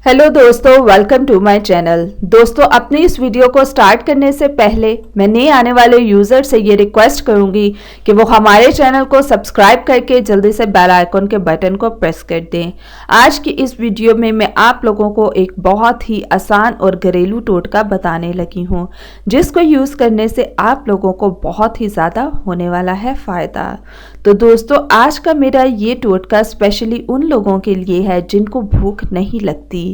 Hello दोस्तों, welcome to my channel. दोस्तों, अपनी इस वीडियो को स्टार्ट करने से पहले मैं नए आने वाले यूज़र से ये रिक्वेस्ट करूंगी कि वो हमारे चैनल को सब्सक्राइब करके जल्दी से बेल आइकन के बटन को प्रेस कर दें। आज की इस वीडियो में मैं आप लोगों को एक बहुत ही आसान और घरेलू टोटका बताने लगी हूँ, जिसको यूज़ करने से आप लोगों को बहुत ही ज़्यादा होने वाला है फ़ायदा। तो दोस्तों, आज का मेरा ये टोटका स्पेशली उन लोगों के लिए है जिनको भूख नहीं लगती।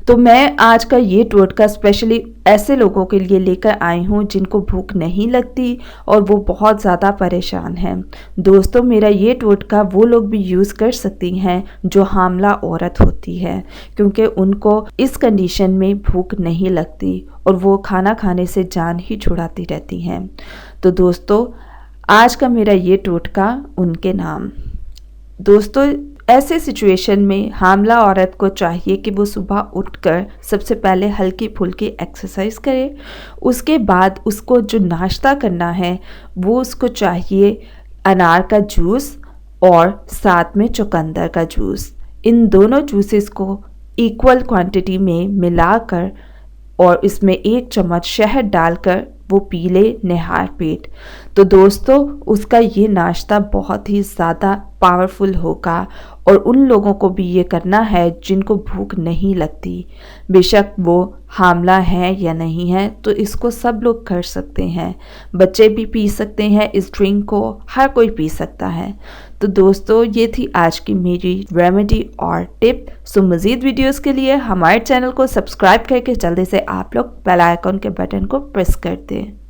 तो मैं आज का ये टोटका स्पेशली ऐसे लोगों के लिए लेकर आई हूँ जिनको भूख नहीं लगती और वो बहुत ज़्यादा परेशान हैं। दोस्तों, मेरा ये टोटका वो लोग भी यूज़ कर सकती हैं जो हामला औरत होती है, क्योंकि उनको इस कंडीशन में भूख नहीं लगती और वो खाना खाने से जान ही छुड़ाती रहती हैं। तो दोस्तों, आज का मेरा ये टोटका उनके नाम। दोस्तों, ऐसे सिचुएशन में हामला औरत को चाहिए कि वो सुबह उठकर सबसे पहले हल्की फुल्की एक्सरसाइज करे। उसके बाद उसको जो नाश्ता करना है वो उसको चाहिए अनार का जूस और साथ में चुकंदर का जूस। इन दोनों जूसेस को इक्वल क्वांटिटी में मिलाकर और इसमें 1 चम्मच शहद डालकर वो पी ले निहार पेट। तो दोस्तों, उसका ये नाश्ता बहुत ही ज़्यादा पावरफुल होगा और उन लोगों को भी ये करना है जिनको भूख नहीं लगती। बेशक वो हामला है या नहीं है, तो इसको सब लोग कर सकते हैं। बच्चे भी पी सकते हैं इस ड्रिंक को, हर कोई पी सकता है। तो दोस्तों, ये थी आज की मेरी रेमेडी और टिप। सो मज़ीद वीडियोस के लिए हमारे चैनल को सब्सक्राइब करके जल्दी से आप लोग बेल आइकन के बटन को प्रेस कर दें।